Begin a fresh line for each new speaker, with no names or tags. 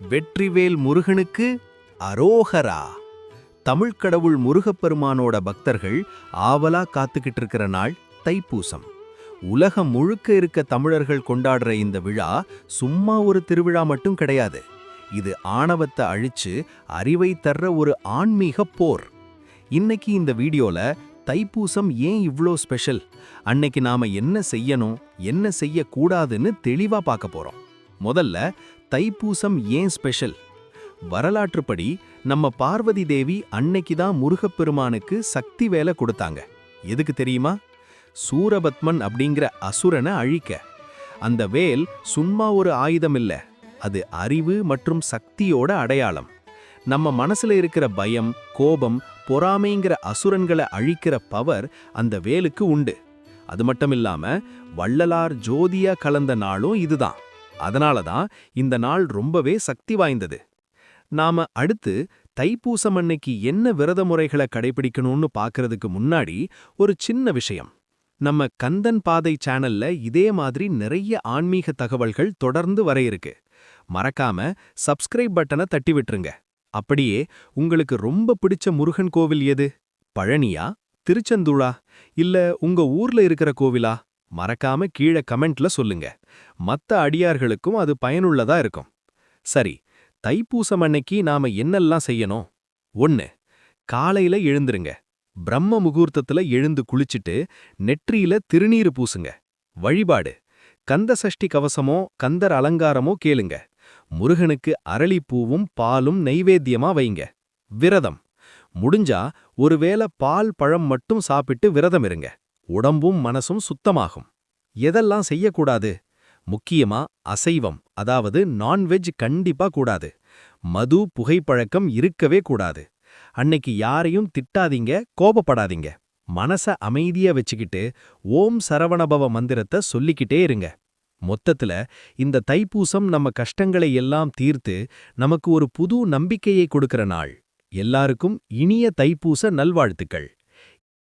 வெற்றிவேல் முருகனுக்கு அரோகரா. தமிழ்க் கடவுள் முருகப்பெருமானோட பக்தர்கள் ஆவலா காத்துக்கிட்டு இருக்கிற நாள் தைப்பூசம். உலகம் முழுக்க இருக்க தமிழர்கள் கொண்டாடுற இந்த விழா சும்மா ஒரு திருவிழா மட்டும் கிடையாது. இது ஆணவத்தை அழிச்சு அறிவை தர்ற ஒரு ஆன்மீக போர். இன்னைக்கு இந்த வீடியோல தைப்பூசம் ஏன் இவ்ளோ ஸ்பெஷல், அன்னைக்கு நாம என்ன செய்யணும் என்ன செய்யக்கூடாதுன்னு தெளிவா பார்க்க போறோம். முதல்ல தைப்பூசம் ஏன் ஸ்பெஷல்? வரலாற்றுப்படி நம்ம பார்வதி தேவி அன்னைக்கு தான் முருகப்பெருமானுக்கு சக்தி வேலை கொடுத்தாங்க. எதுக்கு தெரியுமா? சூரபத்மன் அப்படிங்கிற அசுரனை அழிக்க. அந்த வேல் சும்மா ஒரு ஆயுதம் இல்ல, அது அறிவு மற்றும் சக்தியோட அடையாளம். நம்ம மனசுல இருக்கிற பயம், கோபம், பொறாமைங்கிற அசுரன்களை அழிக்கிற பவர் அந்த வேலுக்கு உண்டு. அது மட்டும் இல்லாம வள்ளலார் ஜோதியா கலந்த நாளும் இதுதான். அதனால தான் இந்த நாள் ரொம்பவே சக்தி வாய்ந்தது. நாம அடுத்து தைப்பூசம் அன்னைக்கு என்ன விரத முறைகளை கடைபிடிக்கணும்னு பார்க்கறதுக்கு முன்னாடி ஒரு சின்ன விஷயம். நம்ம கந்தன் பாதை சேனல்ல இதே மாதிரி நிறைய ஆன்மீக தகவல்கள் தொடர்ந்து வர இருக்கு. மறக்காம சப்ஸ்கிரைப் பட்டனை தட்டி விட்டுருங்க. அப்படியே உங்களுக்கு ரொம்ப பிடிச்ச முருகன் கோவில் எது? பழனியா, திருச்செந்தூரா, இல்ல உங்க ஊர்ல இருக்கிற கோவிலா? மறக்காம கீழே கமெண்ட்ல சொல்லுங்க. மத்த அடியார்களுக்கும் அது பயனுள்ளதா இருக்கும். சரி, தைப்பூசம் அன்னைக்கு நாம என்னெல்லாம் செய்யணும்? 1. காலையில எழுந்துருங்க. பிரம்ம முகூர்த்தத்துல எழுந்து குளிச்சிட்டு நெற்றியில திருநீறு பூசுங்க. வழிபாடு: கந்த சஷ்டி கவசமோ கந்தர் அலங்காரமோ கேளுங்க. முருகனுக்கு அரளிப்பூவும் பாலும் நைவேத்தியமா வைங்க. விரதம்: முடிஞ்சா ஒருவேளை பால் பழம் மட்டும் சாப்பிட்டு விரதம் இருங்க. உடம்பும் மனசும் சுத்தமாகும். எதெல்லாம் செய்யக்கூடாது? முக்கியமா அசைவம், அதாவது நான்வெஜ் கண்டிப்பா கூடாது. மது, புகைப்பழக்கம் இருக்கவே கூடாது. அன்னைக்கு யாரையும் திட்டாதீங்க, கோபப்படாதீங்க. மனச அமைதியா வச்சுக்கிட்டு ஓம் சரவணபவ மந்திரத்தை சொல்லிக்கிட்டே இருங்க. மொத்தத்துல இந்த தைப்பூசம் நம்ம கஷ்டங்களை எல்லாம் தீர்த்து நமக்கு ஒரு புது நம்பிக்கையை கொடுக்கிற நாள். எல்லாருக்கும் இனிய தைப்பூச நல்வாழ்த்துக்கள்.